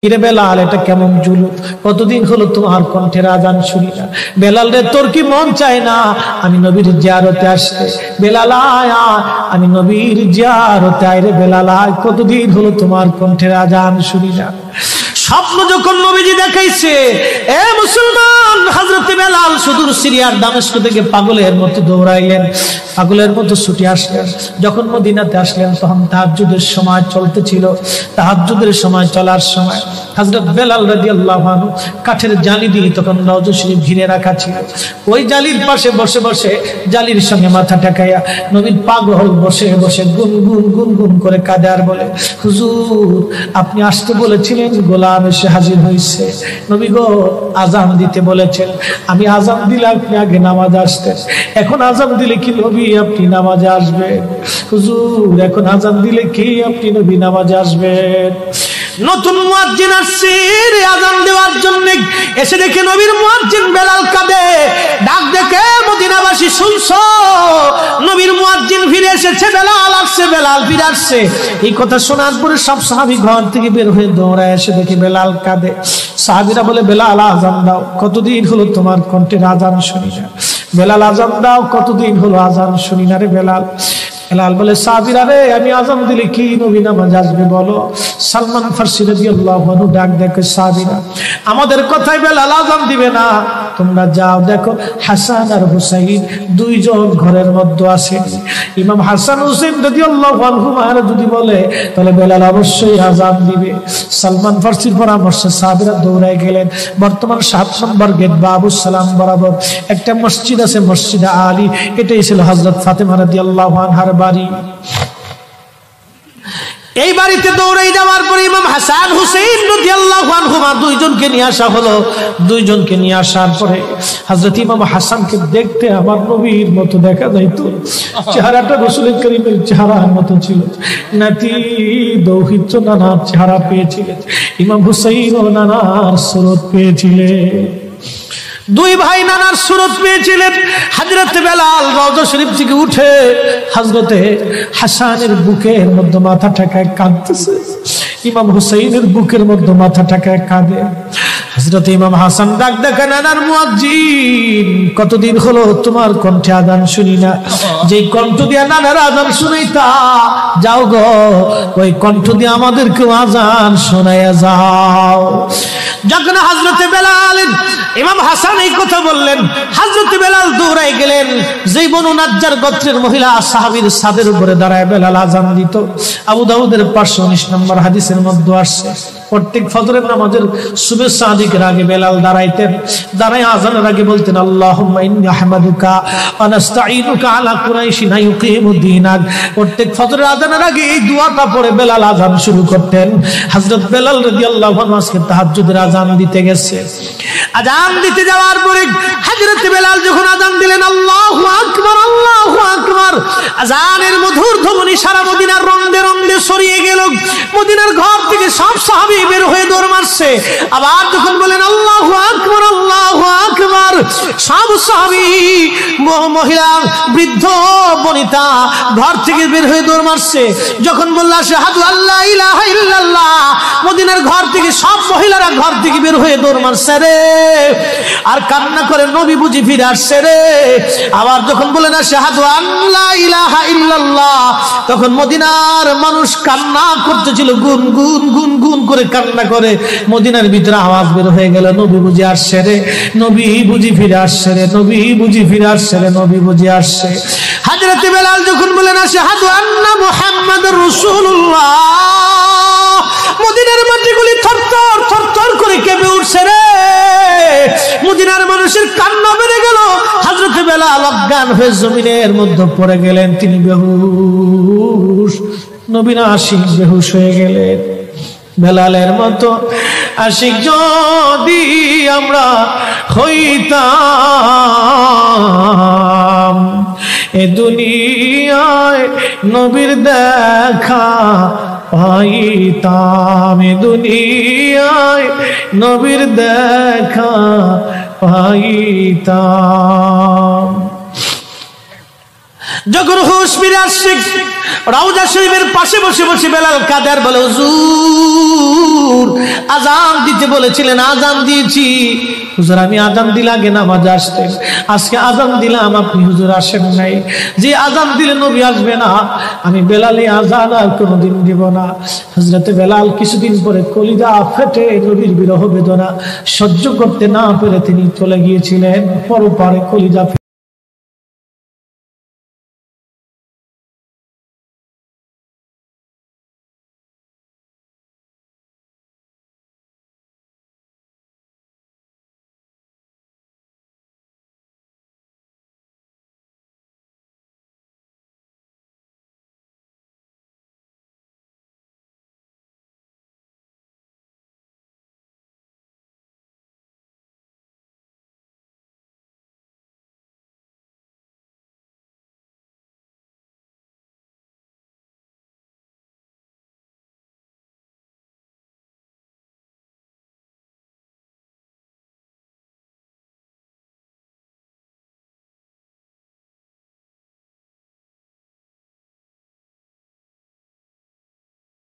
কিরে বেলাল, এটা কেমন জুলুম? কতদিন হলো তোমার কণ্ঠের আজান শুনি না। বেলাল রে, তোর কি মন চায় না আমি নবীর জিয়ারতে আসতে? বেলাল আয়, আমি নবীর জিয়ারতে আয় রে বেলাল আয়, কতদিন হলো তোমার কণ্ঠের আজান শুনি না। স্বপ্ন যখন নবীজি দেখাইছে, এ মুসলমান, হযরত বেলাল সুদূর সিরিয়ার দামেস্ক থেকে পাগলের মতো দৌড়াইলেন, পাগলের মতো ছুটে আসলেন। যখন মদিনাতে আসলেন তখন তাহাজ্জুদের সময় চলতেছিল। তাহাজ্জুদের সময় চলার সময় হযরত বেলাল রাদিয়াল্লাহু আনহু কাঠের জালি দিয়ে তখন রওজা শরীফ ঘিরে রাখা ছিল। ওই জালির পাশে বসে বসে জালির সঙ্গে মাথা ঠেকাইয়া নবীর পাগল বসে বসে গুনগুন গুনগুন করে কাঁদে আর বলে, হুজুর আপনি আসতে বলেছিলেন, গোলাম এসে হাজির হয়েছে। নবী গো, আজান দিতে বলেছেন, আমি আজান দিলে আপনি আগে নামাজে আসতেন, এখন আজান দিলে কি নবী আপনি নামাজে আসবেন? হুজুর এখন আজান দিলে কি আপনি নবী নামাজে আসবেন? নতুন মুয়াজ্জিন আসছে আজান দেওয়ার জন্য, এসে দেখে নবীর মুয়াজ্জিন বেলাল কাঁদে। ডাক দেখে মদিনাবাসী, শুনছো নবীর মুয়াজ্জিন ফিরে এসেছে, বেলাল আসছে, বেলাল ফিরে আসছে। এই কথা শোনার পরে সব সাহাবী ঘর থেকে বের হয়ে দৌড়ায় এসে দেখে বেলাল কাঁদে। সাহাবীরা বলে, বেলাল আজান দাও, কতদিন হলো তোমার কণ্ঠের আজান শুনি না। বেলাল আজান দাও, কতদিন হলো আজান শুনি না রে বেলাল। বেলাল বলে, সাহাবীরা রে, আমি আজান দিলে কি নবী নামাজ আসবে বলো? সালমান ফারসি রাদিয়াল্লাহু আনহু ডাক দেখে, সাহাবীরা আমাদের কথায় বেলাল আজান দিবে না, তোমরা যাও দেখো হাসান আর হুসাইন দুইজন ঘরের মধ্যে আছেন। ইমাম হাসান হুসাইন রাদিয়াল্লাহু আনহুমা যদি বলে তাহলে বেলাল অবশ্যই আজান দিবে। সালমান ফারসির পরামর্শে সাহাবীরা দৌড়ায় গেলেন। বর্তমান 7 নম্বর গেট বাবুস সালাম বরাবর একটা মসজিদ আছে, মসজিদে আলী। এটাই ছিল হযরত ফাতেমা রাদিয়াল্লাহু আনহার বাড়ি। এই বাড়িতে দৌড়াই যাওয়ার পরে ইমাম হাসান হুসাইন রাদিয়াল্লাহু আনহুমা দুইজনকে নিয়ে আসা হলো। দুইজনকে নিয়ে আসার পরে হযরত ইমাম হাসানকে দেখতে আমার নবীর মতো দেখা যাইতো, চেহারাটা রাসূল করিমের চেহারার মতো ছিল। নাতি দৌহিত্র নানার চেহারা পেয়েছিলেন, ইমাম হুসাইন ও নানার সুরত পেয়েছিলেন। দুই ভাই নানার সুরত পেয়েছিলেন। হযরত বেলাল রওজা শরীফ থেকে উঠে হযরতে হাসানের বুকের মধ্যে মাথা ঠেকায় কাঁদতেছে, ইমাম হুসাইনের বুকের মধ্যে মাথা ঠেকায় কাঁদে। হযরত ইমাম হাসান ডাক দেখে, নানার মুয়াজ্জিন, কতদিন হলো তোমার কণ্ঠে আজান শুনি না। যেই কণ্ঠ দিয়ে নানার আজান শুনাইতা, যাও গো ওই কণ্ঠ দিয়ে আমাদেরকেও আজান শোনাইয়া যাও। যখন হযরত বেলাল ইমাম হাসান এই কথা বললেন, হযরত বেলাল দৌড়ায় গেলেন। যেই বনু নাজ্জার গোত্রের মহিলা সাহাবীর ছাদের উপরে দাঁড়ায় বেলাল আজান দিত। আবু দাউদের 519 নম্বর হাদিসের মধ্যে আসছে, প্রত্যেক ফজরের নামাজের সুবহ সাদিকের আগে বেলাল দাঁড়াইতেন। দাঁড়ায় আজানের আগে বলতেন, আল্লাহুম্মা ইন্নী আহমাদুকা ওয়া নাস্তাঈনুকা আলা কুরাইশিন ইউকিমুদ্দীনাক। প্রত্যেক ফজরের আজানের আগে এই দোয়াটা পড়ে বেলাল আজান শুরু করতেন। হযরত বেলাল রাদিয়াল্লাহু আনহু আজকে তাহাজ্জুদের আজান দিতে গেছে। আজান দিতে যাওয়ার পরে হযরত বেলাল যখন আজান দিলেন, আল্লাহু আকবার, আল্লাহু আকবার, আজানের মধুর ধ্বনি সারা মদিনার রন্দে রন্দে ছড়িয়ে গেল। মদিনার ঘর থেকে সব সাহাবী বের হয়ে দৌড় মারছে। আবার যখন বলেন আল্লাহু আকবার, আল্লাহু আকবার, সব সাহাবী, মহিলা, বৃদ্ধ, বনিতা ঘর থেকে বের হয়ে দৌড় মারছে। যখন বলল আশহাদু আল্লা ইলাহা ইল্লাল্লাহ, মদিনার ঘর থেকে সব মহিলারা ঘর থেকে বের হয়ে দৌড় মারছে রে, আর কান্না করে নবী বুঝি ফিরে আসছে রে। আবার যখন বলেন আশহাদু আল্লা ইলাহা ইল্লাল্লাহ, তখন মদিনার মানুষ কান্না করতেছিল, গুন গুন গুন গুন করে কান্না করে। মদিনার ভিতরে আওয়াজ বের হয়ে গেল, নবী বুঝি আসছে রে, নবী বুঝি ফিরে আসছে রে, নবী বুঝি ফিরে আসছে রে, নবী বুঝি আসছে। হযরত বেলাল যখন বলেন আশহাদু আন্না মুহাম্মাদুর রাসূলুল্লাহ, মদিনার মাটিগুলি থরথর থরথর করে কেঁপে উঠছে রে। মদিনার মানুষের কান্না বেড়ে গেল। হযরত বেলাল অজ্ঞান হয়ে জমিনের মধ্যে পড়ে গেলেন, তিনি বেহুশ, নবীর আশিক বেহুশ হয়ে গেলেন। বেলালের মতো আশিক যদি আমরা হইতাম, এ দুনিয়ায় নবীর দেখা পাইতাম, এ দুনিয়ায় নবীর দেখা পাইতাম। যখন হুঁশ ফিরে আসছে রওজা শরীফের পাশে বসে বসে বেলাল কাঁদে আর বলে, হুজুর আজান দিতে বলেছিলেন, আজান দিয়েছি হুজুর, আমি আজান দিলে আগে নামাজে আসতেন, আজকে আজান দিলাম আপনি হুজুর আসেন নাই, যে আজান দিলে নবী আসবে না, আমি বেলালে আজান আর কোনোদিন দিব না। হযরতে বেলাল কিছুদিন পরে কলিজা ফেটে নবীর বিরহ বেদনা সহ্য করতে না পেরে তিনি চলে গিয়েছিলেন পরপারে, কলিজা